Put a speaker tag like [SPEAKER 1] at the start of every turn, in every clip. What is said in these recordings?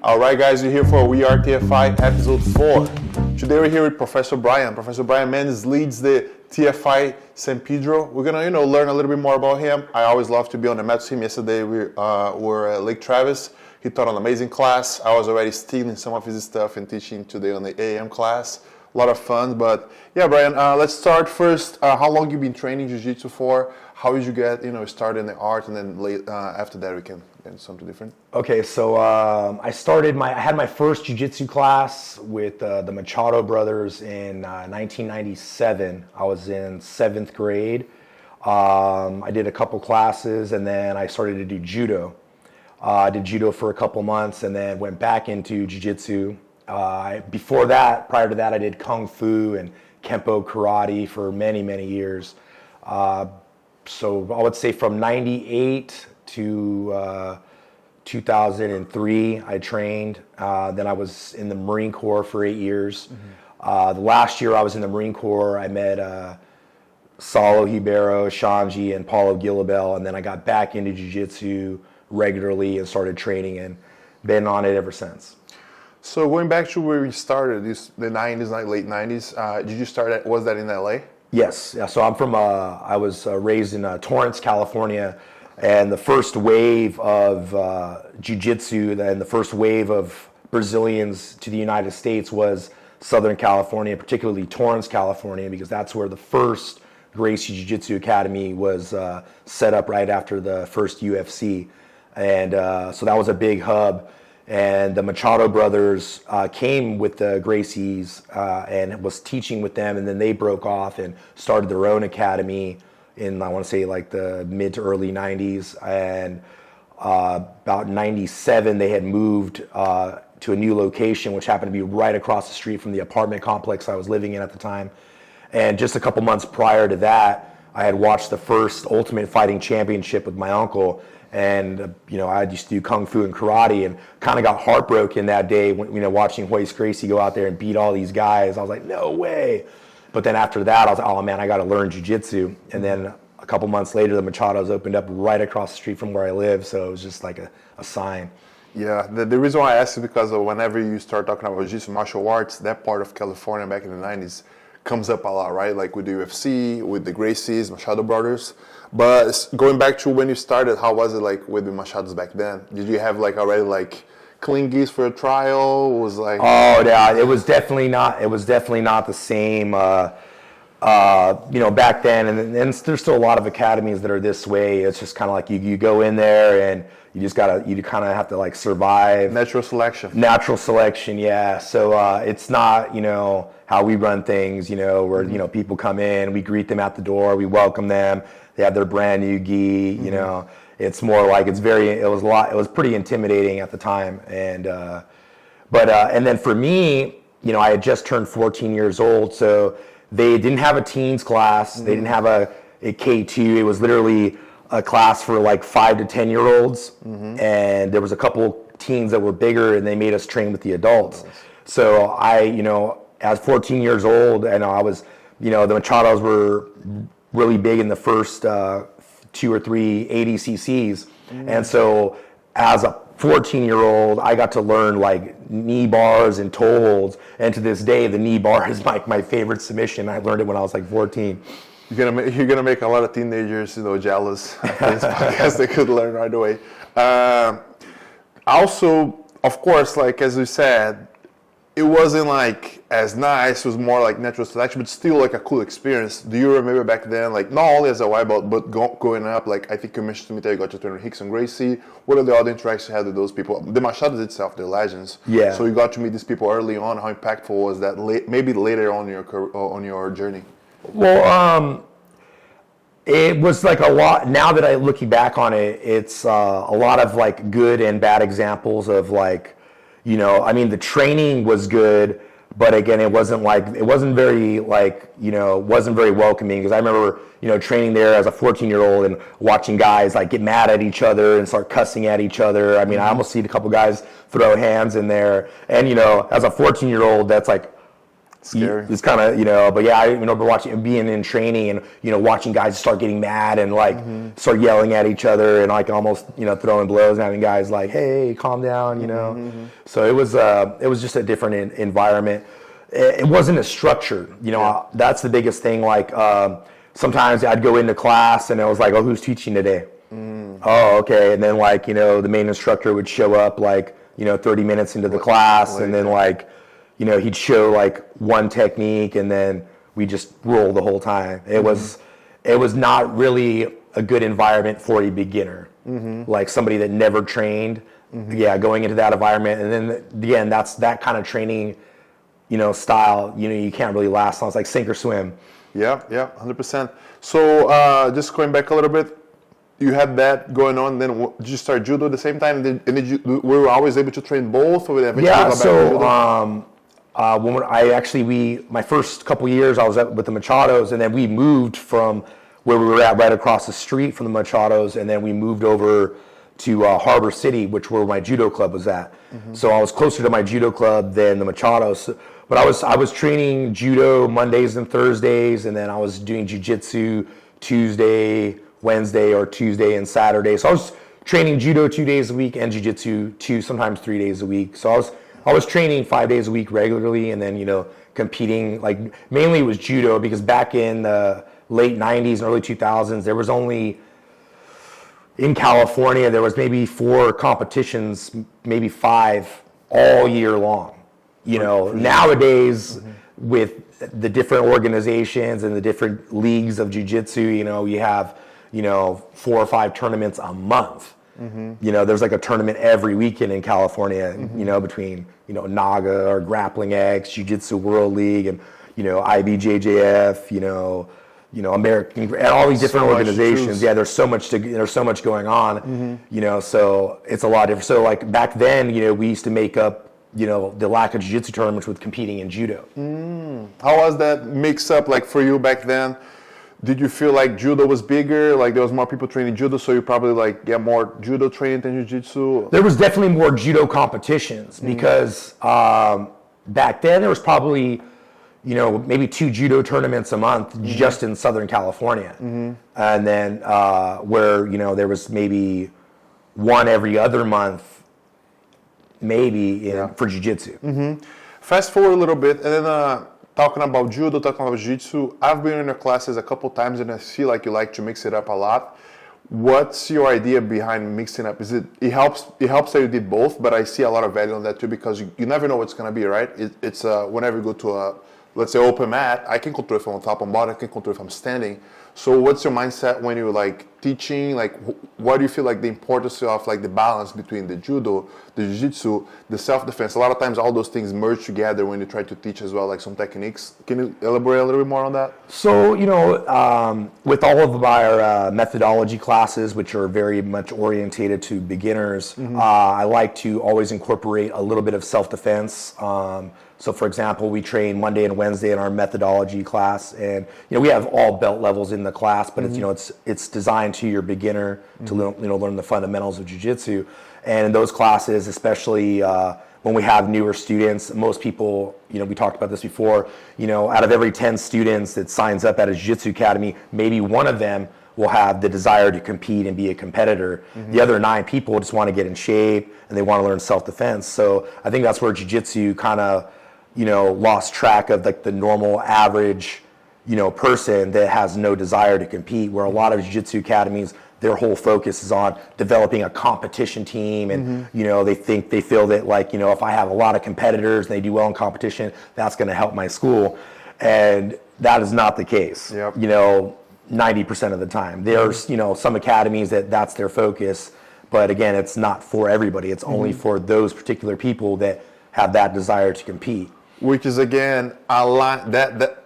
[SPEAKER 1] All right, guys, you're here for We Are TFI episode 4. Today we're here with Professor Brian. Professor Brian Mendez leads the TFI San Pedro. We're gonna, learn a little bit more about him. I always love to be on the mat with him. Yesterday we were at Lake Travis. He taught an amazing class. I was already stealing some of his stuff and teaching today on the AM class. A lot of fun, but yeah, Brian, let's start first. How long you been training Jiu-Jitsu for? How did you get, started in the art, and then after that we can get into something different?
[SPEAKER 2] Okay, so I had my first Jiu-Jitsu class with the Machado brothers in 1997. I was in 7th grade. I did a couple classes, and then I started to do judo. I did judo for a couple months, and then went back into Jiu-Jitsu. Prior to that, I did Kung Fu and Kempo karate for many, many years. So I would say from 98 to 2003, I trained. Then I was in the Marine Corps for 8 years. The last year I was in the Marine Corps, I met Saulo Ribeiro, Shanji, and Paulo Gilabel, and then I got back into Jiu-Jitsu regularly and started training and been on it ever since.
[SPEAKER 1] So going back to where we started, the 90s, late 90s, did you start was that in LA?
[SPEAKER 2] Yes. Yeah, so I'm from, I was raised in Torrance, California, and the first wave of jiu-jitsu and the first wave of Brazilians to the United States was Southern California, particularly Torrance, California, because that's where the first Gracie Jiu-Jitsu Academy was set up right after the first UFC. And so that was a big hub. And the Machado brothers came with the Gracies and was teaching with them, and then they broke off and started their own academy in, I want to say, like the mid to early 90s. And about 97, they had moved to a new location, which happened to be right across the street from the apartment complex I was living in at the time. And just a couple months prior to that, I had watched the first Ultimate Fighting Championship with my uncle. And, I used to do Kung Fu and karate and kind of got heartbroken that day when, watching Royce Gracie go out there and beat all these guys. I was like, no way. But then after that, I was like, oh man, I got to learn jiu-jitsu. And then a couple months later, the Machados opened up right across the street from where I live. So it was just like a sign.
[SPEAKER 1] Yeah, the reason why I asked is because whenever you start talking about jiu-jitsu martial arts, that part of California back in the 90s comes up a lot, right? Like with the UFC, with the Gracies, Machado brothers. But going back to when you started, how was it like with the Machados back then? Did you have already clean geese for a trial? It was like,
[SPEAKER 2] oh yeah, it was definitely not the same. Back then, and there's still a lot of academies that are this way. It's just kind of like you go in there and you kind of have to survive.
[SPEAKER 1] Natural selection.
[SPEAKER 2] Natural selection, yeah. So it's not how we run things. Where people come in, we greet them at the door, we welcome them. They have their brand new gi. It's more like it was pretty intimidating at the time. And and then for me, I had just turned 14 years old, so they didn't have a teens class. They didn't have a K2. It was literally a class for 5 to 10 year olds. And there was a couple teens that were bigger, and they made us train with the adults. Nice. So I, as 14 years old, and I was, the Machados were really big in the first 2 or 3 ADCCs. And so as a 14-year-old, I got to learn knee bars and toe holds. And to this day, the knee bar is my favorite submission. I learned it when I was 14.
[SPEAKER 1] You're gonna make a lot of teenagers, jealous after this podcast. They could learn right away. Also, of course, as you said, it wasn't as nice. It was more natural selection, but still a cool experience. Do you remember back then, not only as a white belt, but going up? I think you mentioned to me that you got to train with Rickson Gracie. What are the other interactions you had with those people? The Machados itself, they're legends.
[SPEAKER 2] Yeah.
[SPEAKER 1] So you got to meet these people early on. How impactful was that? Maybe later on on your journey.
[SPEAKER 2] Well, it was a lot. Now that I'm looking back on it, it's a lot of good and bad examples of the training was good, but again, it wasn't very wasn't very welcoming, because I remember, training there as a 14-year-old and watching guys get mad at each other and start cussing at each other. I mean, I almost seen a couple guys throw hands in there, and as a 14-year-old, that's
[SPEAKER 1] Scary.
[SPEAKER 2] It's kind of, but yeah, I remember being in training and, watching guys start getting mad and like start yelling at each other and like almost, throwing blows and having guys like, hey, calm down, So it was just a different environment. It wasn't as structured, that's the biggest thing. Like, sometimes I'd go into class and it was like, oh, who's teaching today? Oh, okay. And then like, the main instructor would show up like, 30 minutes into the class and then like, he'd show like one technique and then we just roll the whole time. It was not really a good environment for a beginner, like somebody that never trained. Yeah, going into that environment, and then again, that's that kind of training, style. You can't really last long. It's like sink or swim.
[SPEAKER 1] Yeah, 100%. So just going back a little bit, you had that going on. Then did you start judo at the same time? And did you were you always able to train both, or eventually
[SPEAKER 2] Yeah.
[SPEAKER 1] go back to judo?
[SPEAKER 2] My first couple years I was with the Machados, and then we moved from where we were at right across the street from the Machados, and then we moved over to Harbor City, where my judo club was at. So I was closer to my judo club than the Machados. But I was training judo Mondays and Thursdays, and then I was doing jiu-jitsu Tuesday, Wednesday, or Tuesday and Saturday. So I was training judo 2 days a week and jiu-jitsu sometimes 3 days a week. So I was training 5 days a week regularly, and then competing. Like mainly it was judo, because back in the late 90s and early 2000s there was only in California there was maybe 4 competitions, maybe 5 all year long. Nowadays with the different organizations and the different leagues of jiu-jitsu, you have 4 or 5 tournaments a month. There's like a tournament every weekend in California, between, NAGA or Grappling X, Jiu-Jitsu World League, and, IBJJF, American, and all these different organizations. Yeah, there's so much going on, so it's a lot different. So like back then, we used to make up, the lack of jiu-jitsu tournaments with competing in judo.
[SPEAKER 1] How was that mix up like for you back then? Did you feel like judo was bigger, like there was more people training judo, so you probably like get more judo training than jiu-jitsu?
[SPEAKER 2] There was definitely more judo competitions because back then there was probably, maybe 2 judo tournaments a month just in Southern California. And then where, there was maybe 1 every other month, maybe for jiu-jitsu.
[SPEAKER 1] Fast forward a little bit, and then talking about judo, talking about jiu-jitsu, I've been in your classes a couple times and I feel like you like to mix it up a lot. What's your idea behind mixing up? It helps that you did both, but I see a lot of value on that too, because you never know what's going to be, right? It's whenever you go to a, let's say, open mat, I can control if I'm on top and bottom, I can control if I'm standing. So what's your mindset when you're like teaching? Like, what do you feel like the importance of like the balance between the judo, the jiu-jitsu, the self-defense? A lot of times all those things merge together when you try to teach as well, like some techniques. Can you elaborate a little bit more on that?
[SPEAKER 2] So, with all of our methodology classes, which are very much orientated to beginners, I like to always incorporate a little bit of self-defense. So for example, we train Monday and Wednesday in our methodology class, and we have all belt levels in the class, but it's designed to your beginner to learn the fundamentals of jiu-jitsu. And in those classes, especially when we have newer students, most people, we talked about this before, out of every 10 students that signs up at a jiu-jitsu academy, maybe one of them will have the desire to compete and be a competitor. The other 9 people just want to get in shape and they want to learn self-defense. So I think that's where jiu-jitsu kind of lost track of like the normal average, person that has no desire to compete, where a lot of jiu-jitsu academies, their whole focus is on developing a competition team. And, they feel that like, if I have a lot of competitors and they do well in competition, that's going to help my school. And that is not the case. 90% of the time. There's, some academies that's their focus, but again, it's not for everybody. It's only for those particular people that have that desire to compete.
[SPEAKER 1] Which is again that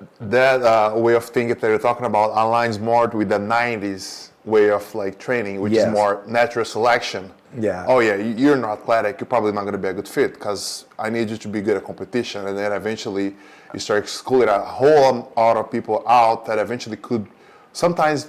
[SPEAKER 1] way of thinking that you're talking about aligns more with the 90s way of like training, which is more natural selection.
[SPEAKER 2] Yeah.
[SPEAKER 1] Oh yeah, you're not athletic, you're probably not going to be a good fit because I need you to be good at competition, and then eventually you start excluding a whole lot of people out that eventually could sometimes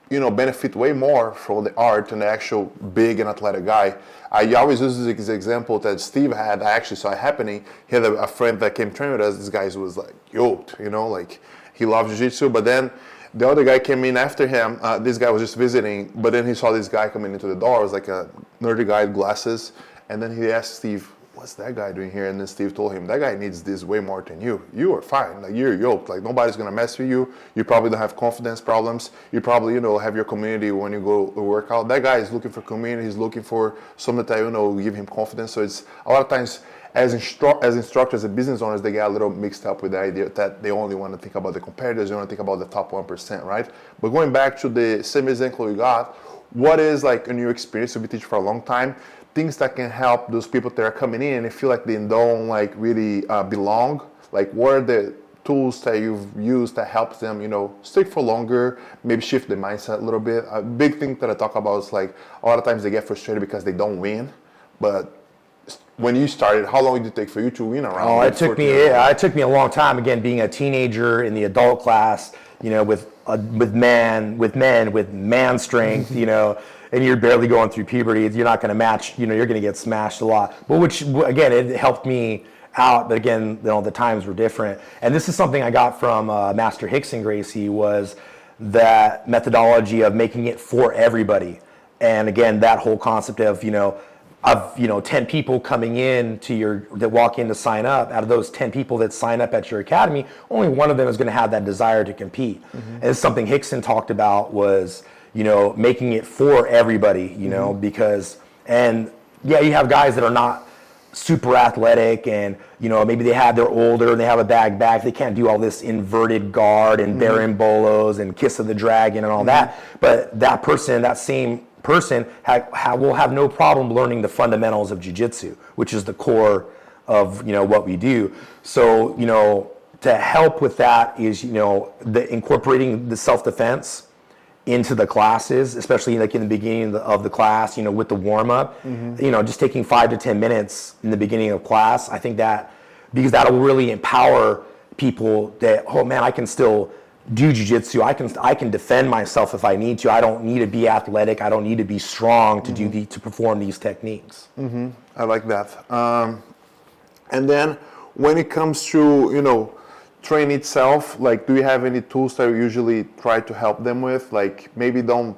[SPEAKER 1] benefit way more from the art than the actual big and athletic guy. I always use this example that Steve had. I actually saw it happening. He had a friend that came train with us. This guy was like yoked, like he loved jiu-jitsu. But then the other guy came in after him. This guy was just visiting, but then he saw this guy coming into the door. It was like a nerdy guy with glasses. And then he asked Steve, what's that guy doing here? And then Steve told him, that guy needs this way more than you. You are fine. Like, you're yoked. Like, nobody's going to mess with you. You probably don't have confidence problems. You probably, have your community when you go to work out. That guy is looking for community. He's looking for something that, give him confidence. So it's a lot of times as instructors and business owners, they get a little mixed up with the idea that they only want to think about the competitors. They want to think about the top 1%, right? But going back to the same example you got, what is, like, in your experience, you've been teaching for a long time, things that can help those people that are coming in and feel like they don't really belong? Like, what are the tools that you've used that helps them, stick for longer, maybe shift the mindset a little bit? A big thing that I talk about is, like, a lot of times they get frustrated because they don't win. But when you started, how long did it take for you to win around?
[SPEAKER 2] Oh, it took me a long time. Again, being a teenager in the adult class, with man strength, and you're barely going through puberty, you're not going to match, you're going to get smashed a lot. But which, again, it helped me out. But again, the times were different. And this is something I got from Master Hickson Gracie, was that methodology of making it for everybody. And again, that whole concept of, 10 people coming in that walk in to sign up. Out of those 10 people that sign up at your academy, only one of them is going to have that desire to compete. Mm-hmm. And it's something Hickson talked about was, making it for everybody, mm-hmm. because, and yeah, you have guys that are not super athletic and, maybe they're older and they have a bag back. They can't do all this inverted guard and mm-hmm. barimbolos and kiss of the dragon and all mm-hmm. that. But that same person will have no problem learning the fundamentals of jiu-jitsu, which is the core of what we do. So to help with that is incorporating the self-defense into the classes, especially like in the beginning of the class, with the warm-up, mm-hmm. Just taking 5 to 10 minutes in the beginning of class. I think that, because that'll really empower people that, oh man, I can still do jiu-jitsu. I can defend myself if I need to. I don't need to be athletic. I don't need to be strong to mm-hmm. to perform these techniques.
[SPEAKER 1] Mm-hmm. I like that. And then when it comes to training itself, like, do you have any tools that you usually try to help them with? Like, maybe don't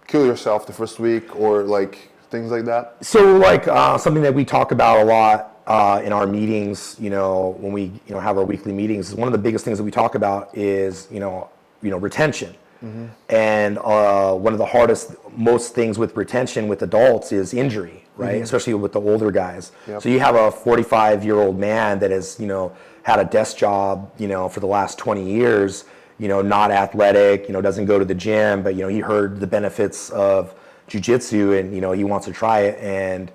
[SPEAKER 1] kill yourself the first week, or like things like that?
[SPEAKER 2] So like something that we talk about a lot in our meetings, when we have our weekly meetings, one of the biggest things that we talk about is retention. Mm-hmm. And one of the most things with retention with adults is injury, right? Mm-hmm. Especially with the older guys. Yep. So you have a 45-year-old man that has had a desk job for the last 20 years, not athletic, doesn't go to the gym, but he heard the benefits of jiu-jitsu and he wants to try it. And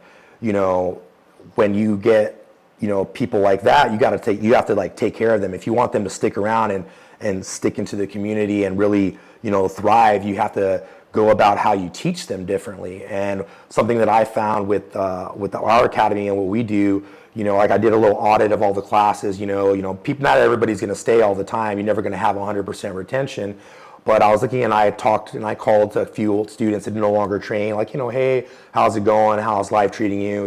[SPEAKER 2] when you get people like that, you have to take care of them. If you want them to stick around and stick into the community and really thrive, you have to go about how you teach them differently. And something that I found with our academy and what we do, like I did a little audit of all the classes. People, not everybody's going to stay all the time. You're never going to have 100% retention. But I was looking and I called to a few students that no longer train, like, hey, how's it going? How's life treating you?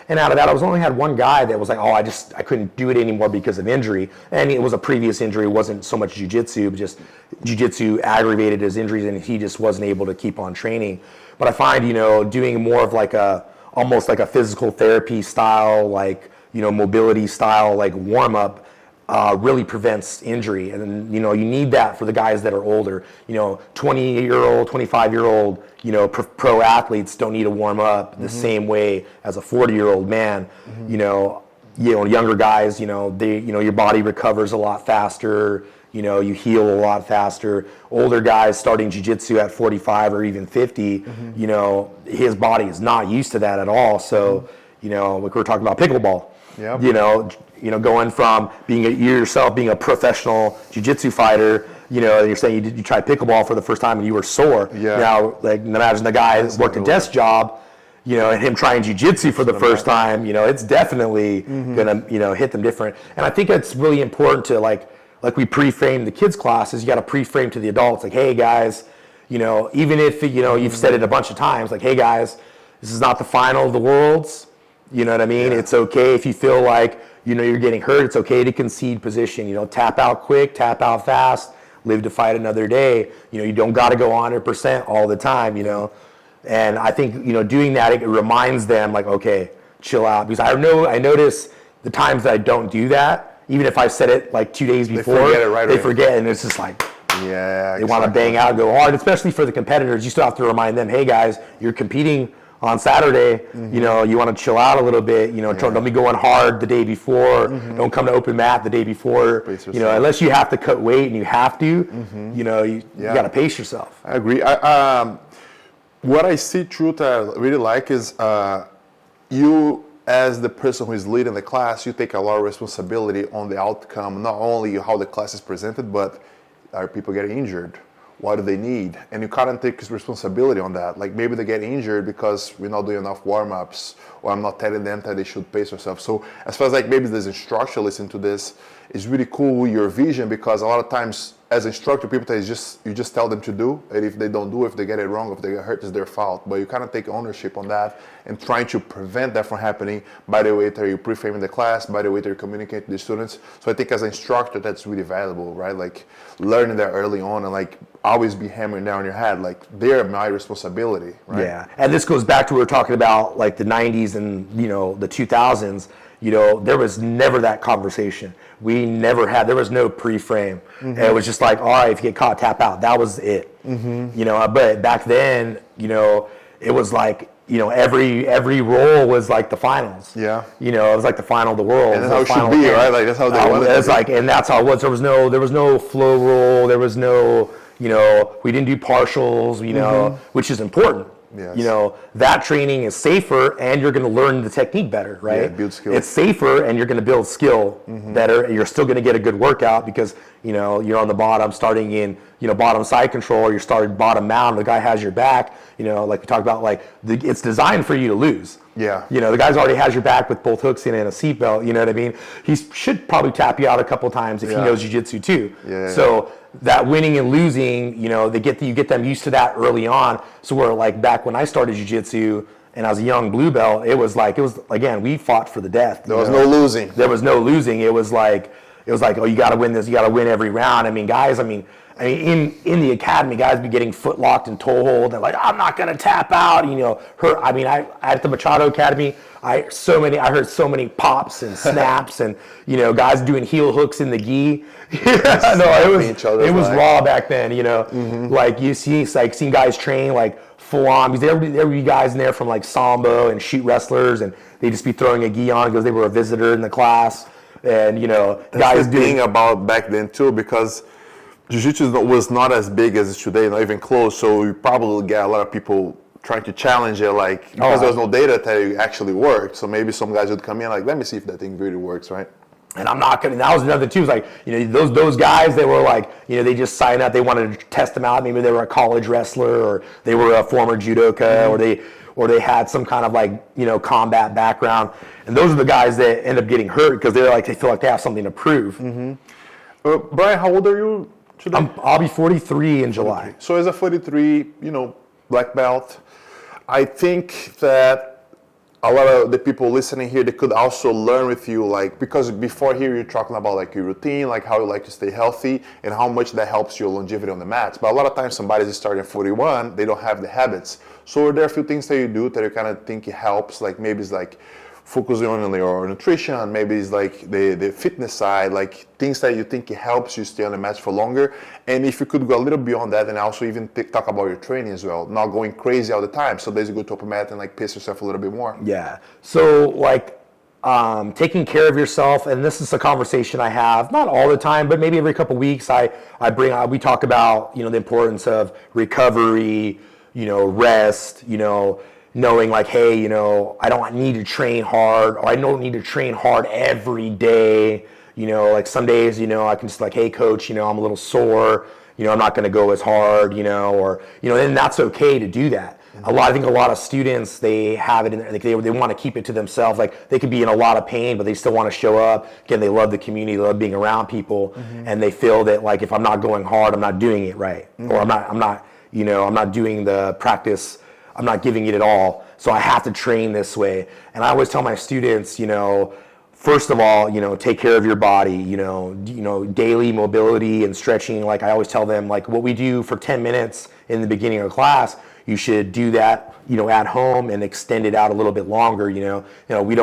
[SPEAKER 2] And out of that, I only had one guy that was like, oh, I couldn't do it anymore because of injury. And it was a previous injury. It wasn't so much jiu-jitsu, but just jiu-jitsu aggravated his injuries and he just wasn't able to keep on training. But I find, doing more of almost like a physical therapy style, mobility style, warm-up, really prevents injury. And you need that for the guys that are older. 20-year-old, 25-year-old, pro athletes don't need to warm up the mm-hmm. same way as a 40-year-old man. Mm-hmm. Younger guys, your body recovers a lot faster. You heal a lot faster. Older guys starting jiu-jitsu at 45 or even 50, mm-hmm. His body is not used to that at all. So, mm-hmm. Like we were talking about pickleball. Yep. Going from being a professional jiu-jitsu fighter, you're saying you tried pickleball for the first time and you were sore. Yeah. Now, imagine the guy that worked a desk job, and him trying jiu-jitsu for the first time, it's definitely mm-hmm. gonna, hit them different. And I think it's really important to like we pre-frame the kids classes, you got to pre-frame to the adults, like, hey guys, even if, you've said it a bunch of times, like, hey guys, this is not the final of the worlds. You know what I mean?
[SPEAKER 1] Yeah.
[SPEAKER 2] It's okay if you feel like, you're getting hurt. It's okay to concede position. Tap out quick, tap out fast, live to fight another day. You don't got to go 100% all the time, And I think, doing that, it reminds them like, okay, chill out. Because I notice the times that I don't do that, even if I said it like 2 days before, they forget, and it's just like,
[SPEAKER 1] yeah,
[SPEAKER 2] they want to bang out and go hard, especially for the competitors. You still have to remind them, hey guys, you're competing on Saturday, you want to chill out a little bit, don't be going hard the day before, don't come to open mat the day before, unless you have to cut weight and you have to, you got to pace yourself.
[SPEAKER 1] I agree. What I see, truth, I really like is you, as the person who is leading the class, you take a lot of responsibility on the outcome, not only how the class is presented, but are people getting injured? What do they need? And you kind of take responsibility on that. Like maybe they get injured because we're not doing enough warm-ups, or I'm not telling them that they should pace themselves. So as far as like maybe there's instructor listening to this, it's really cool your vision, because a lot of times as instructor, people tell you just tell them to do, and if they don't do, if they get it wrong, if they get hurt, it's their fault. But you kind of take ownership on that and trying to prevent that from happening by the way that you're pre-framing the class, by the way that you're communicating to the students. So I think as an instructor, that's really valuable, right? Like learning that early on, and like always be hammering down your head, like they're my responsibility, right?
[SPEAKER 2] Yeah, and this goes back to what we were talking about, like the 90s and the 2000s. There was never that conversation. There was no pre-frame. It was just like, all right, if you get caught, tap out. That was it. But back then, it was like, every roll was like the finals.
[SPEAKER 1] Yeah.
[SPEAKER 2] It was like the final of the world.
[SPEAKER 1] And that's how it should be, right? Like that's how they wanted it to be.
[SPEAKER 2] And that's how it was. There was no flow roll. There was no, we didn't do partials, which is important.
[SPEAKER 1] Yes.
[SPEAKER 2] That training is safer, and you're going to learn the technique better, right?
[SPEAKER 1] Yeah, build skill.
[SPEAKER 2] It's safer, and you're going to build skill better, and you're still going to get a good workout because, you're on the bottom starting in, bottom side control, or you're starting bottom mount, the guy has your back, like we talked about, like it's designed for you to lose.
[SPEAKER 1] Yeah.
[SPEAKER 2] The guy's already has your back with both hooks in and a seatbelt, you know what I mean? He should probably tap you out a couple times if he knows jiu-jitsu too.
[SPEAKER 1] Yeah.
[SPEAKER 2] So that winning and losing, you get them used to that early on. So where like back when I started jiu-jitsu and I was a young blue belt, it was again, we fought for the death.
[SPEAKER 1] There was no losing.
[SPEAKER 2] There was no losing. It was like, oh, you got to win this. You got to win every round. I mean, guys, in the academy, guys be getting foot locked and toe hold. They're like, I'm not gonna tap out. I at the Machado Academy, I heard so many pops and snaps, and guys doing heel hooks in the gi. It was raw back then. Like you see, like seeing guys train like full on, because there would be guys in there from like sambo and shoot wrestlers, and they just be throwing a gi on because they were a visitor in the class, and guys
[SPEAKER 1] doing about back then too, because Jiu-Jitsu was not as big as it's today, not even close, so you probably get a lot of people trying to challenge it, like, because there was no data that it actually worked, so maybe some guys would come in like, let me see if that thing really works, right?
[SPEAKER 2] And I'm not gonna, that was another too, like, those guys, they were like, they just signed up, they wanted to test them out, maybe they were a college wrestler, or they were a former judoka, or they had some kind of like, combat background, and those are the guys that end up getting hurt because they feel like they have something to prove.
[SPEAKER 1] Brian, how old are you today?
[SPEAKER 2] I'll be 43 in July.
[SPEAKER 1] So as a 43, black belt, I think that a lot of the people listening here, they could also learn with you, like, because before here you're talking about like your routine, like how you like to stay healthy and how much that helps your longevity on the mats. But a lot of times somebody's starting at 41, they don't have the habits. So are there a few things that you do that you kind of think it helps? Like maybe it's like focusing on your nutrition, maybe it's like the fitness side, like things that you think it helps you stay on the mats for longer. And if you could go a little beyond that and also even talk about your training as well, not going crazy all the time. So there's a good to open mat and like pace yourself a little bit more.
[SPEAKER 2] Yeah. So like taking care of yourself, and this is a conversation I have, not all the time, but maybe every couple of weeks we talk about, the importance of recovery, rest, knowing like, hey, I don't need to train hard, or I don't need to train hard every day. Like some days, I can just like, hey coach, I'm a little sore, I'm not going to go as hard, or, and that's okay to do that. I think a lot of students, they have it in there, they want to keep it to themselves. Like they could be in a lot of pain, but they still want to show up. Again, they love the community, they love being around people, and they feel that like, if I'm not going hard, I'm not doing it right, or I'm not, I'm not doing the practice, I'm not giving it all. So I have to train this way. And I always tell my students, first of all, take care of your body, daily mobility and stretching. Like I always tell them, like what we do for 10 minutes in the beginning of class, you should do that, at home and extend it out a little bit longer. We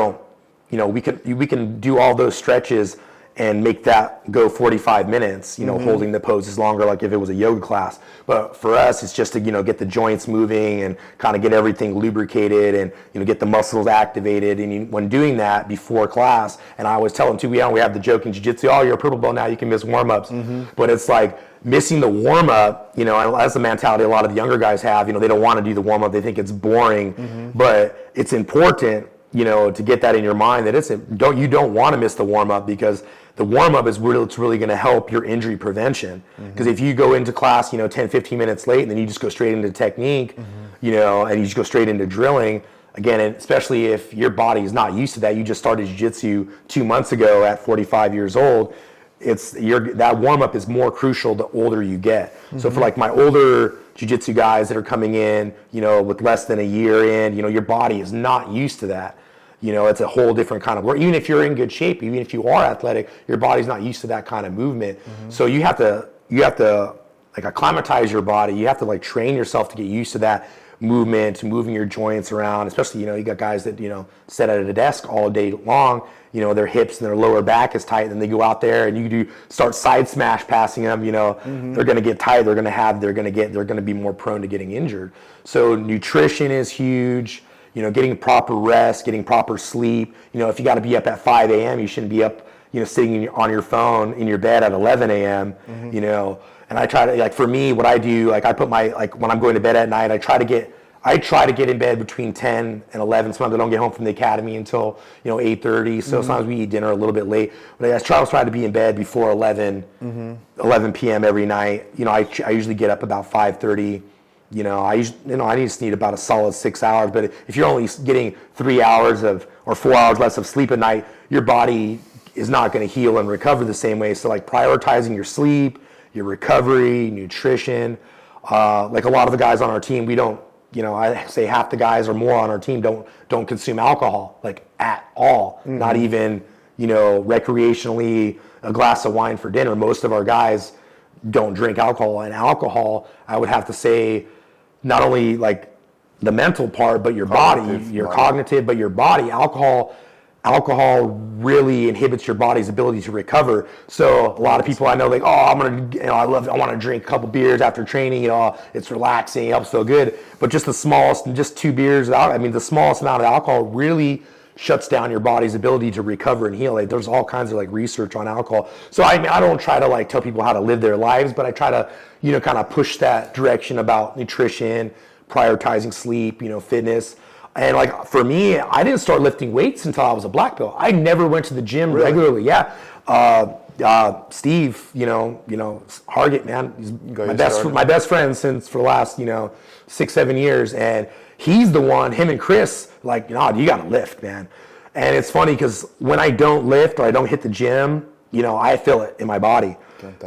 [SPEAKER 2] can do all those stretches and make that go 45 minutes, holding the poses longer, like if it was a yoga class. But for us, it's just to, get the joints moving and kind of get everything lubricated and, get the muscles activated. And when doing that before class, and I always tell them too, we have the joke in jiu-jitsu, oh, you're a purple belt now, you can miss warm-ups. But it's like missing the warm-up, that's the mentality a lot of the younger guys have. They don't want to do the warm-up, they think it's boring. But it's important, to get that in your mind that you don't want to miss the warm-up, because the warm-up is really going to help your injury prevention. Because if you go into class, 10, 15 minutes late, and then you just go straight into technique, and you just go straight into drilling, again, and especially if your body is not used to that, you just started jiu-jitsu 2 months ago at 45 years old, that warm-up is more crucial the older you get. So for like my older jiu-jitsu guys that are coming in, with less than a year in, your body is not used to that. It's a whole different kind of work. Even if you're in good shape, even if you are athletic, your body's not used to that kind of movement. So you have to like acclimatize your body. You have to like train yourself to get used to that movement, moving your joints around. Especially, you got guys that, sit at a desk all day long, their hips and their lower back is tight, and they go out there and you start side smash passing them, they're going to get tight. They're going to be more prone to getting injured. So nutrition is huge. Getting proper rest, getting proper sleep. If you got to be up at 5 a.m., you shouldn't be up, sitting on your phone in your bed at 11 a.m., And I try to, like for me, what I do, like I put when I'm going to bed at night, I try to get in bed between 10 and 11. Sometimes I don't get home from the academy until, 8:30. So sometimes we eat dinner a little bit late. But I try to be in bed before 11 p.m. every night. I usually get up about 5:30. I just need about a solid 6 hours. But if you're only getting 3 hours or 4 hours less of sleep at night, your body is not going to heal and recover the same way. So like prioritizing your sleep, your recovery, nutrition. Like a lot of the guys on our team, we don't, I say half the guys or more on our team don't consume alcohol, like at all. Not even, recreationally a glass of wine for dinner. Most of our guys don't drink alcohol. And alcohol, I would have to say, not only like the mental part, but your cognitive, but your body. Alcohol really inhibits your body's ability to recover. So a lot of people I know, like, I want to drink a couple beers after training. It's relaxing, it helps feel good. But just just 2 beers, the smallest amount of alcohol really shuts down your body's ability to recover and heal. Like, there's all kinds of like research on alcohol. So I don't try to like tell people how to live their lives, but I try to, kind of push that direction about nutrition, prioritizing sleep, fitness. And like for me, I didn't start lifting weights until I was a black belt. I never went to the gym regularly. Yeah. Steve, Hargett, man, he's my best friend for the last, 6-7 years. And he's the one, him and Chris, like, you got to lift, man. And it's funny because when I don't lift or I don't hit the gym, I feel it in my body.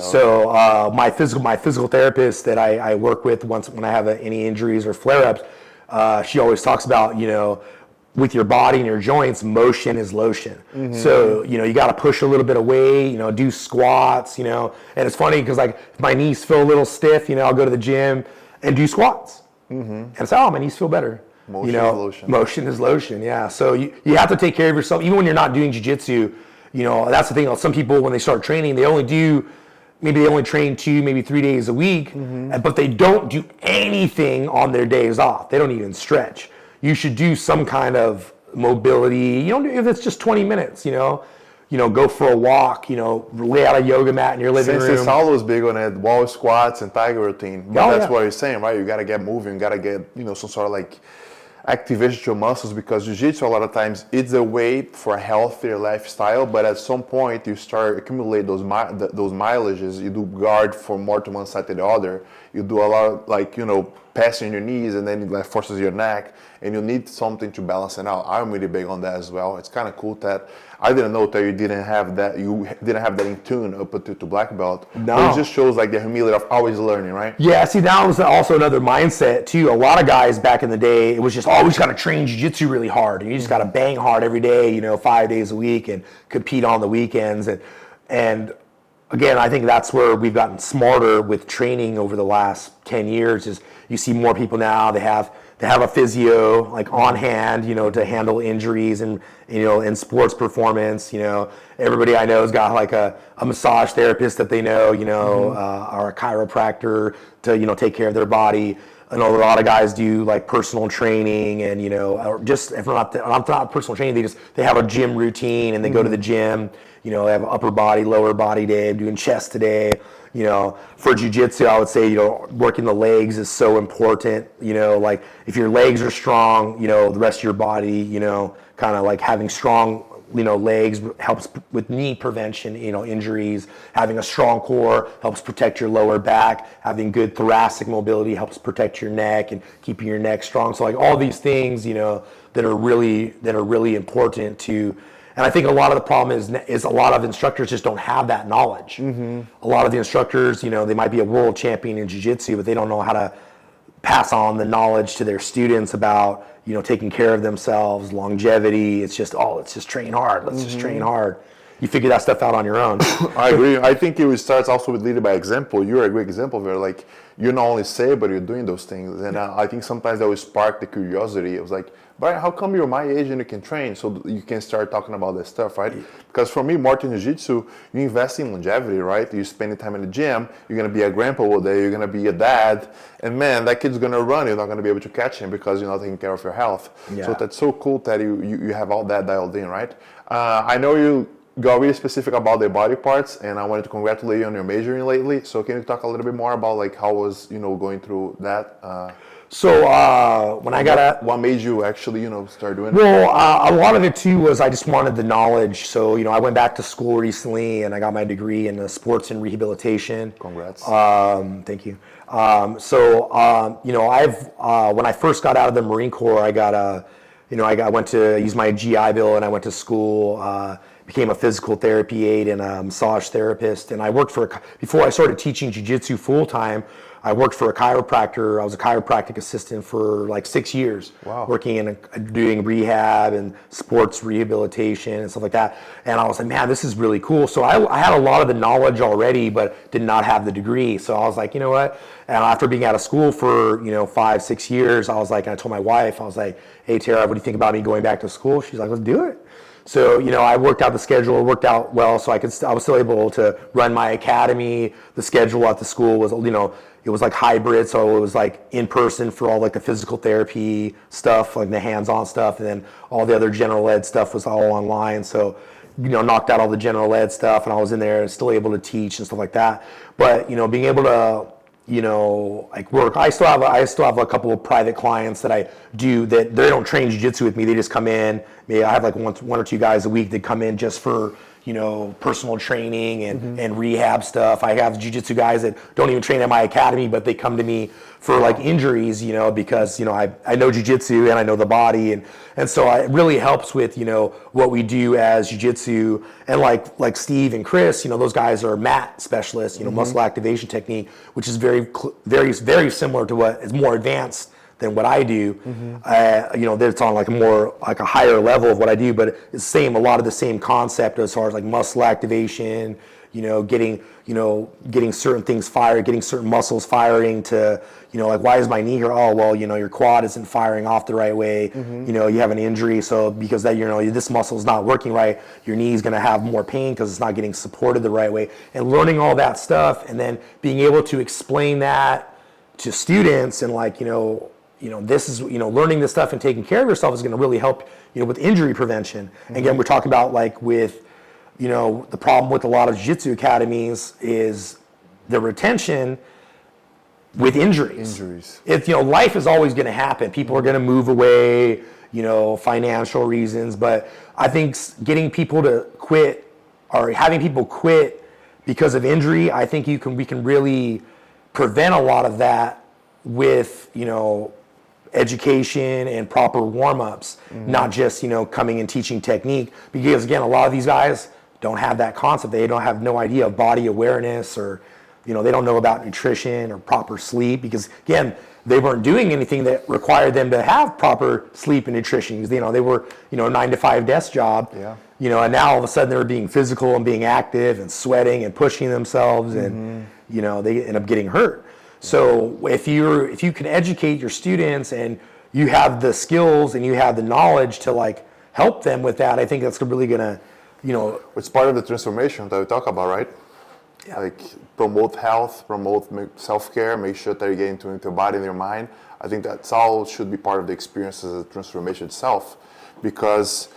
[SPEAKER 2] So my physical therapist that I work with when I have any injuries or flare-ups, she always talks about, with your body and your joints, motion is lotion. So, you got to push a little bit away, do squats, and it's funny because like if my knees feel a little stiff, I'll go to the gym and do squats. And it's, my knees feel better.
[SPEAKER 1] Motion is lotion.
[SPEAKER 2] Motion is lotion, yeah. So you have to take care of yourself. Even when you're not doing jiu-jitsu, that's the thing. Some people, when they start training, they only train 2, maybe 3 days a week, but they don't do anything on their days off. They don't even stretch. You should do some kind of mobility. If it's just 20 minutes, go for a walk, lay out a yoga mat in your living room.
[SPEAKER 1] Since Saulo was big on it, wall squats and tiger routine. But that's what you're saying, right? You got to get moving. You got to get, some sort of like activation to your muscles, because jiu-jitsu a lot of times it's a way for a healthier lifestyle, but at some point you start accumulate those mileages. You do guard for more to one side than the other. You do a lot of like, passing your knees and then it like forces your neck, and you need something to balance it out. I'm really big on that as well. It's kind of cool that I didn't know that you didn't have that in tune up to black belt.
[SPEAKER 2] No.
[SPEAKER 1] But it just shows like the humility of always learning, right?
[SPEAKER 2] Yeah, see, that was also another mindset too. A lot of guys back in the day, it was just, we just got to train jiu-jitsu really hard, and you just got to bang hard every day, 5 days a week, and compete on the weekends. And again, I think that's where we've gotten smarter with training over the last 10 years. Is you see more people now, they have a physio like on hand, to handle injuries and in sports performance. Everybody I know has got like a massage therapist that they know, or a chiropractor to take care of their body. I know a lot of guys do like personal training, and or just if not personal training, they have a gym routine and they go to the gym. They have upper body, lower body day. I'm doing chest today. For jiu-jitsu, I would say, working the legs is so important. Like if your legs are strong, the rest of your body, kind of like having strong, legs helps with knee prevention, injuries. Having a strong core helps protect your lower back. Having good thoracic mobility helps protect your neck and keeping your neck strong. So like all these things, that are really important to. And I think a lot of the problem is a lot of instructors just don't have that knowledge. A lot of the instructors, they might be a world champion in jiu-jitsu, but they don't know how to pass on the knowledge to their students about, taking care of themselves, longevity. It's just train hard. Let's just train hard. You figure that stuff out on your own.
[SPEAKER 1] I agree. I think it starts also with leading by example. You're a great example there. Like, you not only say, but you're doing those things. And I think sometimes that will spark the curiosity. It was like, Brian, how come you're my age and you can train? So you can start talking about this stuff, right? Because for me, more than jiu-jitsu, you invest in longevity, right? You spend time in the gym, you're going to be a grandpa one day, you're going to be a dad, and man, that kid's going to run, you're not going to be able to catch him because you're not taking care of your health.
[SPEAKER 2] Yeah.
[SPEAKER 1] So that's so cool that you have all that dialed in, right? I know you got really specific about the body parts, and I wanted to congratulate you on your majoring lately. So can you talk a little bit more about like how was going through that?
[SPEAKER 2] So when I got out,
[SPEAKER 1] what made you actually start doing it?
[SPEAKER 2] well, a lot of it too was I just wanted the knowledge. So I went back to school recently and I got my degree in sports and rehabilitation.
[SPEAKER 1] Congrats.
[SPEAKER 2] Thank you. I've when I first got out of the Marine Corps, I went to use my GI Bill and I went to school. Became a physical therapy aide and a massage therapist, and I worked before I started teaching jiu-jitsu full time. I worked for a chiropractor. I was a chiropractic assistant for like 6 years.
[SPEAKER 1] Wow.
[SPEAKER 2] Working in doing rehab and sports rehabilitation and stuff like that. And I was like, man, this is really cool. So I had a lot of the knowledge already, but did not have the degree. So I was like, you know what? And after being out of school for 5-6 years, I was like, and I told my wife, I was like, hey Tara, what do you think about me going back to school? She's like, let's do it. So, I worked out the schedule, it worked out well, so I was still able to run my academy. The schedule at the school was, it was like hybrid, so it was like in person for all like the physical therapy stuff, like the hands-on stuff, and then all the other general ed stuff was all online. So, knocked out all the general ed stuff, and I was in there and still able to teach and stuff like that. But, being able to like work. I still have a couple of private clients that I do that they don't train jiu-jitsu with me. They just come in. Maybe I have like one or two guys a week that come in just for personal training and rehab stuff. I have jiu-jitsu guys that don't even train at my academy, but they come to me for like injuries, because I know jiu-jitsu and I know the body, and so it really helps with what we do as jiu-jitsu. And like Steve and Chris, those guys are mat specialists, muscle activation technique, which is very very similar to what is more advanced than what I do. That's on like a higher level of what I do, but it's a lot of the same concept as far as like muscle activation, getting certain things fired, getting certain muscles firing to, like, why is my knee here? Oh, well, your quad isn't firing off the right way. You have an injury. So because that, this muscle is not working right, your knee is going to have more pain because it's not getting supported the right way. And learning all that stuff and then being able to explain that to students and like, this is, learning this stuff and taking care of yourself is going to really help, with injury prevention. And again, we're talking about like with, the problem with a lot of jiu-jitsu academies is the retention with injuries. If, life is always going to happen. People are going to move away, financial reasons. But I think getting people to quit or having people quit because of injury, I think we can really prevent a lot of that with, education and proper warm-ups, not just, coming and teaching technique. Because again, a lot of these guys don't have that concept. They don't have no idea of body awareness, or, they don't know about nutrition or proper sleep, because again, they weren't doing anything that required them to have proper sleep and nutrition. They were, a 9-to-5 desk job, and now all of a sudden they're being physical and being active and sweating and pushing themselves, and, they end up getting hurt. So if you can educate your students and you have the skills and you have the knowledge to like help them with that, I think that's really gonna,
[SPEAKER 1] It's part of the transformation that we talk about, right? Yeah. Like promote health, promote self-care, make sure that you get into your body and your mind. I think that's all should be part of the experience as a transformation itself, because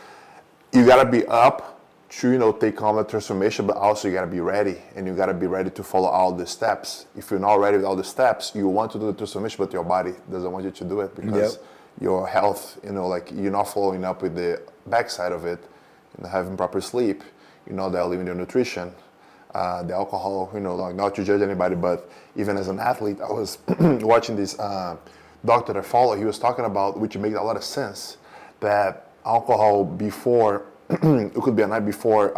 [SPEAKER 1] you gotta be up to take on the transformation, but also you gotta be ready, and you gotta be ready to follow all the steps. If you're not ready with all the steps, you want to do the transformation, but your body doesn't want you to do it because your health, like you're not following up with the backside of it, having proper sleep, that leaving your nutrition, the alcohol, like not to judge anybody, but even as an athlete, I was watching this doctor I follow. He was talking about, which makes a lot of sense, that alcohol before. It could be a night before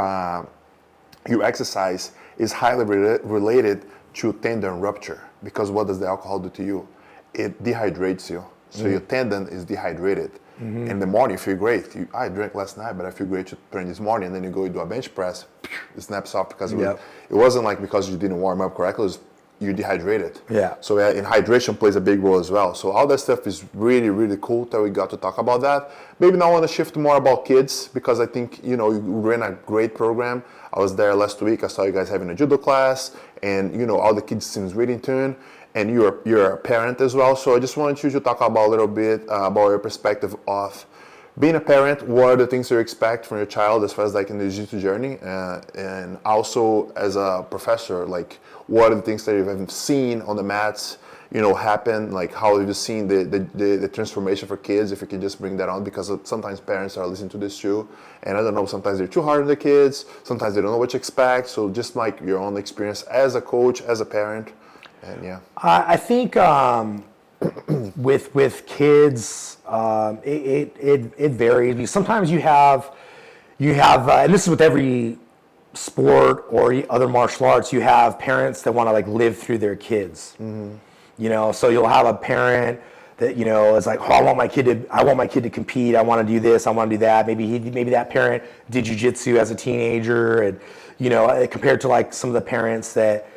[SPEAKER 1] you exercise is highly related to tendon rupture, because what does the alcohol do to you? It dehydrates you. So your tendon is dehydrated. In the morning you feel great. I drank last night, but I feel great to train this morning, and then you go do a bench press, it snaps off because it wasn't like because you didn't warm up correctly, it was you're dehydrated.
[SPEAKER 2] Yeah.
[SPEAKER 1] So and hydration plays a big role as well. So all that stuff is really, really cool that we got to talk about that. Maybe now I want to shift more about kids, because I think, you ran a great program. I was there last week. I saw you guys having a judo class, and, all the kids seems really in tune. And you're a parent as well. So I just wanted you to talk about a little bit about your perspective of being a parent. What are the things you expect from your child as far as like in the jiu-jitsu journey, and also as a professor, like what are the things that you've seen on the mats, happen? Like how have you seen the transformation for kids? If you could just bring that on, because sometimes parents are listening to this too, and I don't know, sometimes they're too hard on the kids, sometimes they don't know what to expect. So just like your own experience as a coach, as a parent, and yeah.
[SPEAKER 2] I think with kids, it varies. Sometimes you have, and this is with every sport or other martial arts, you have parents that want to like live through their kids. So you'll have a parent that is like, oh, I want my kid to compete. I want to do this. I want to do that. Maybe that parent did jiu-jitsu as a teenager, and compared to like some of the parents that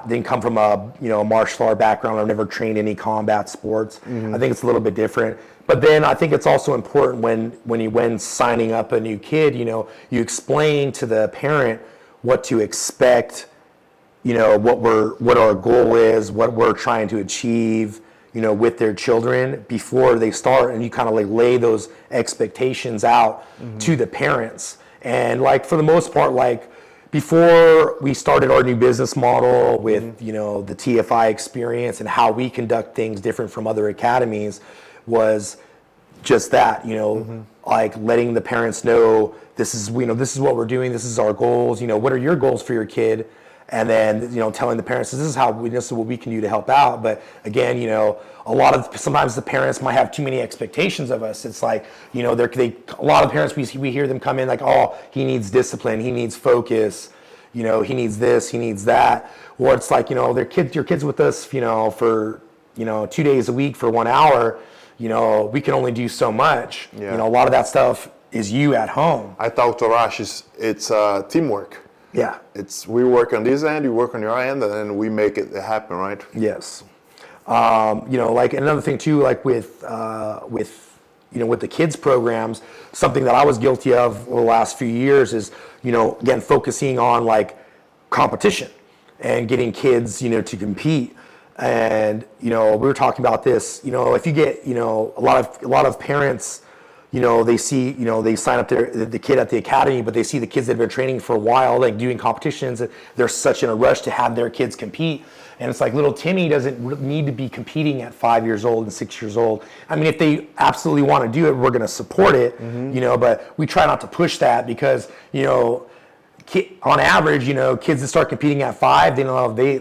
[SPEAKER 2] didn't come from a martial art background or never trained any combat sports. I think it's a little bit different. But then I think it's also important when signing up a new kid, you explain to the parent what to expect, what our goal is, what we're trying to achieve, with their children before they start, and you kind of like lay those expectations out to the parents. And like for the most part, like before we started our new business model with the TFI experience and how we conduct things different from other academies, was just that, like letting the parents know this is what we're doing, this is our goals, what are your goals for your kid, and then telling the parents this is what we can do to help out. But again, sometimes the parents might have too many expectations of us. It's like a lot of parents, we hear them come in like, oh, he needs discipline, he needs focus, he needs this, he needs that. Or it's like your kids with us for 2 days a week for 1 hour. We can only do so much. A lot of that stuff is you at home.
[SPEAKER 1] I talked to Rash, it's teamwork.
[SPEAKER 2] Yeah.
[SPEAKER 1] We work on this end, you work on your end, and then we make it happen, right?
[SPEAKER 2] Yes. Like another thing too, like with the kids programs, something that I was guilty of over the last few years is, again, focusing on like competition and getting kids, to compete. And, we were talking about this, if you get, a lot of parents, they see, they sign up the kid at the academy, but they see the kids that have been training for a while, like doing competitions, and they're such in a rush to have their kids compete. And it's like little Timmy doesn't need to be competing at 5 years old and 6 years old. I mean, if they absolutely want to do it, we're going to support it, but we try not to push that, because, on average, kids that start competing at 5,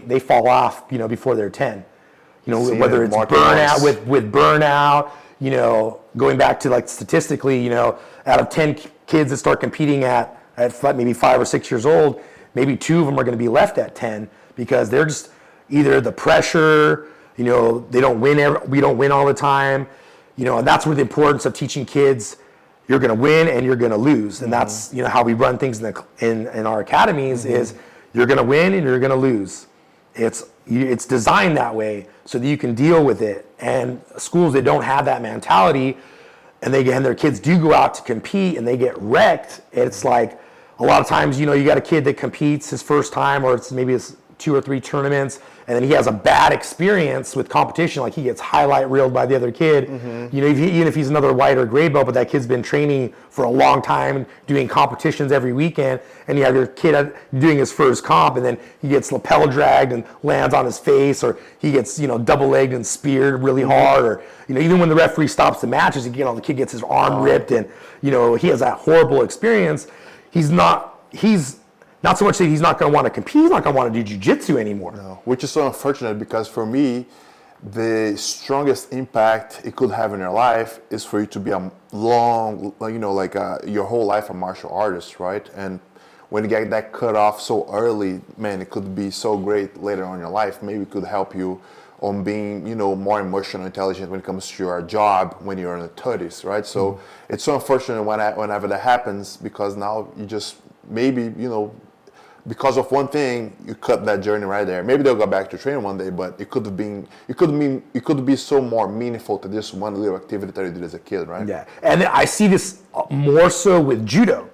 [SPEAKER 2] they fall off, before they're 10. Whether it's burnout with burnout, going back to like statistically, out of 10 kids that start competing at maybe 5 or 6 years old, maybe 2 of them are going to be left at 10 because they're just either the pressure, they don't win. We don't win all the time, and that's where the importance of teaching kids. You're going to win and you're going to lose, and that's how we run things in our academies. Is you're going to win and you're going to lose. It's designed that way so that you can deal with it. And schools that don't have that mentality, and their kids do go out to compete and they get wrecked. It's like a lot of times, you got a kid that competes his first time, or it's maybe his 2 or 3 tournaments, and then he has a bad experience with competition, like he gets highlight reeled by the other kid. Even if he's another white or gray belt, but that kid's been training for a long time, doing competitions every weekend, and you have your kid doing his first comp, and then he gets lapel dragged and lands on his face, or he gets double-legged and speared really hard, or even when the referee stops the matches, the kid gets his arm ripped, and he has that horrible experience. He's not so much that he's not going to want to compete, he's not going to want to do jiu-jitsu anymore.
[SPEAKER 1] No, which is so unfortunate because for me, the strongest impact it could have in your life is for you to be a long, your whole life a martial artist, right? And when you get that cut off so early, man, it could be so great later on in your life. Maybe it could help you on being, more emotional intelligent when it comes to your job when you're in the 30s, right? So it's so unfortunate whenever that happens because now you just maybe, because of one thing, you cut that journey right there. Maybe they'll go back to training one day, but it could be so more meaningful to this one little activity that you did as a kid, right?
[SPEAKER 2] Yeah, and I see this more so with judo.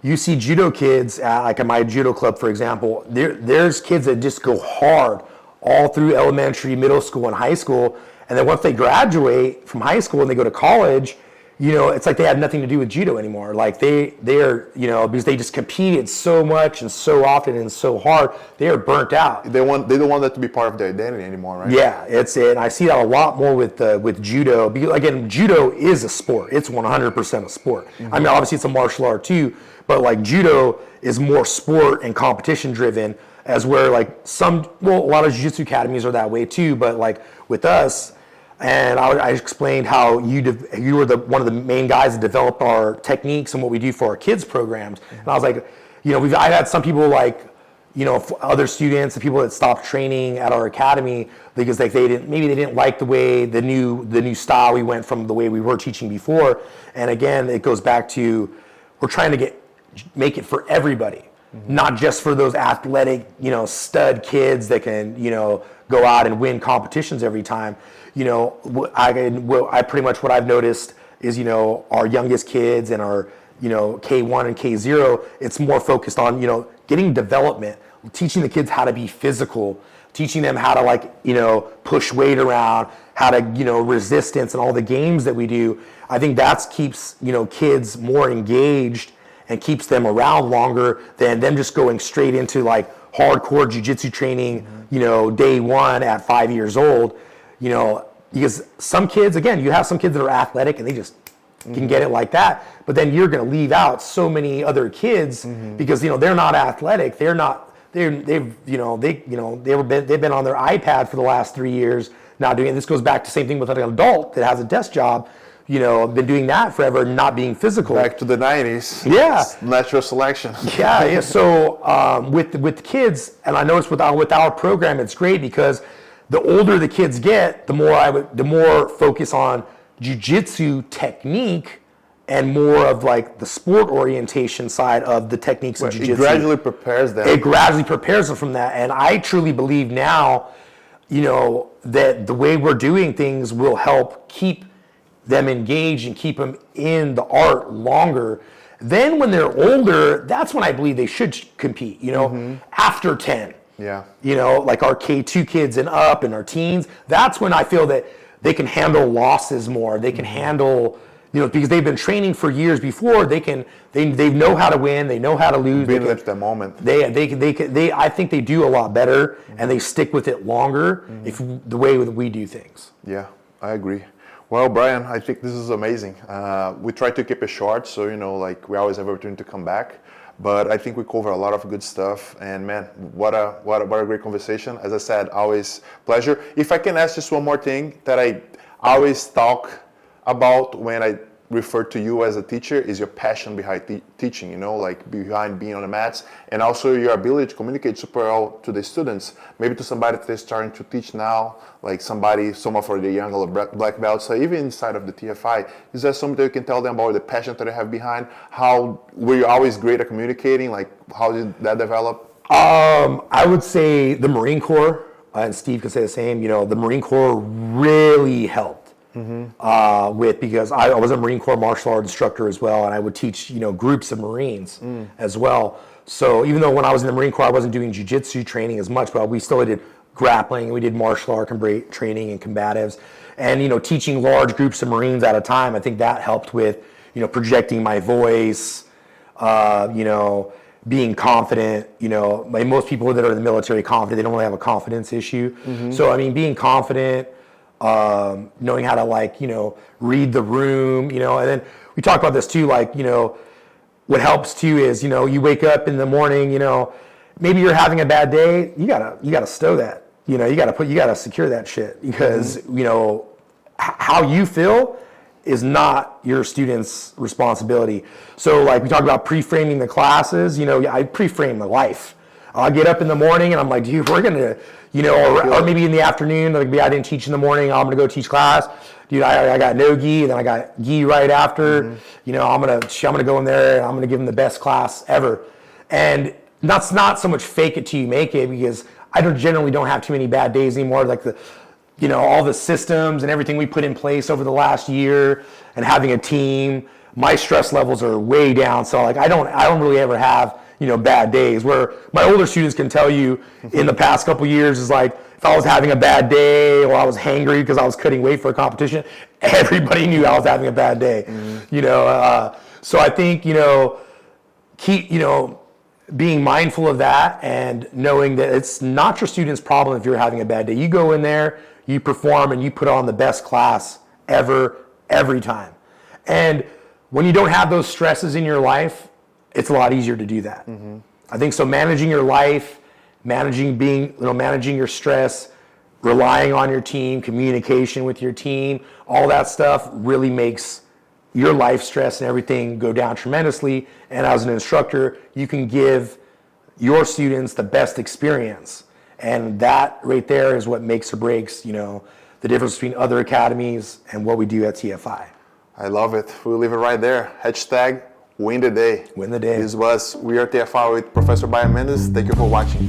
[SPEAKER 2] You see judo kids, like at my judo club, for example, there's kids that just go hard all through elementary, middle school, and high school, and then once they graduate from high school and they go to college, it's like they have nothing to do with judo anymore. Like they are, because they just competed so much and so often and so hard, they are burnt out.
[SPEAKER 1] They don't want that to be part of their identity anymore, right?
[SPEAKER 2] Yeah, and I see that a lot more with judo. Because again, judo is a sport. It's 100% a sport. I mean, obviously it's a martial art too, but like judo is more sport and competition driven. As where like a lot of jiu-jitsu academies are that way too. But like with us. And I explained how you were one of the main guys that developed our techniques and what we do for our kids programs. And I was like, I've had some people like, other students, the people that stopped training at our academy because like they didn't like the way the new style we went from the way we were teaching before. And again, it goes back to we're trying to make it for everybody, not just for those athletic, stud kids that can, go out and win competitions every time. I pretty much what I've noticed is, our youngest kids and our, K1 and K0, it's more focused on, getting development, teaching the kids how to be physical, teaching them how to push weight around, how to, resistance and all the games that we do. I think that keeps, kids more engaged and keeps them around longer than them just going straight into like hardcore jiu-jitsu training, day one at 5 years old. Because some kids, again, you have some kids that are athletic and they just can get it like that, but then you're going to leave out so many other kids because they're not athletic. They've been on their iPad for the last 3 years not doing it. This goes back to the same thing with an adult that has a desk job. Been doing that forever, not being physical.
[SPEAKER 1] Back to the 90s.
[SPEAKER 2] Yeah.
[SPEAKER 1] Natural selection.
[SPEAKER 2] Yeah. So with kids, and I noticed with our program, it's great because the older the kids get, the more focus on jiu-jitsu technique and more of like the sport orientation side of the techniques of jiu-jitsu.
[SPEAKER 1] It gradually prepares them.
[SPEAKER 2] It gradually prepares them from that. And I truly believe now, that the way we're doing things will help keep them engaged and keep them in the art longer. Then when they're older, that's when I believe they should compete, after 10.
[SPEAKER 1] Yeah.
[SPEAKER 2] Like our K2 kids and up and our teens, that's when I feel that they can handle losses more. They can handle, because they've been training for years before, they know how to win, they know how to lose.
[SPEAKER 1] Being at that moment.
[SPEAKER 2] I think they do a lot better and they stick with it longer if the way that we do things.
[SPEAKER 1] Yeah, I agree. Well, Brian, I think this is amazing. We try to keep it short, so like we always have opportunity to come back. But I think we cover a lot of good stuff, and man, what a great conversation. As I said, always pleasure. If I can ask just one more thing that I always talk about when I refer to you as a teacher is your passion behind teaching, like behind being on the mats, and also your ability to communicate super well to the students, maybe to somebody that's starting to teach now, like someone for the young or black belts, so even inside of the TFI. Is there something that you can tell them about the passion that they have behind? How were you always great at communicating? Like, how did that develop?
[SPEAKER 2] I would say the Marine Corps, and Steve could say the same, the Marine Corps really helped. Because I was a Marine Corps martial arts instructor as well, and I would teach groups of Marines as well. So even though when I was in the Marine Corps I wasn't doing jiu-jitsu training as much, but we still did grappling, and we did martial art training and combatives, and teaching large groups of Marines at a time. I think that helped with projecting my voice, being confident. Like most people that are in the military confident, they don't really have a confidence issue. So I mean, being confident, knowing how to read the room, and then we talk about this too, what helps too is, you wake up in the morning, maybe you're having a bad day, you gotta stow that, you gotta secure that shit, because, how you feel is not your students' responsibility. So we talk about pre-framing the classes, I pre-frame my life. I'll get up in the morning and I'm like, dude, we're gonna, or maybe in the afternoon, like maybe I didn't teach in the morning, I'm gonna go teach class. Dude, I got no gi, and then I got gi right after. I'm gonna go in there and I'm gonna give them the best class ever. And that's not so much fake it till you make it, because I generally don't have too many bad days anymore. Like all the systems and everything we put in place over the last year, and having a team, my stress levels are way down. So I don't really ever have bad days. Where my older students can tell you in the past couple years is if I was having a bad day or I was hangry because I was cutting weight for a competition, everybody knew I was having a bad day. So I think keep being mindful of that, and knowing that it's not your student's problem if you're having a bad day. You go in there, you perform, and you put on the best class ever, every time. And when you don't have those stresses in your life, it's a lot easier to do that. I think so. Managing your life, managing your stress, relying on your team, communication with your team, all that stuff really makes your life stress and everything go down tremendously. And as an instructor, you can give your students the best experience. And that right there is what makes or breaks, the difference between other academies and what we do at TFI.
[SPEAKER 1] I love it. We'll leave it right there. # Win the day.
[SPEAKER 2] Win the day.
[SPEAKER 1] This was We Are TFI with Professor Brian Mendez. Thank you for watching.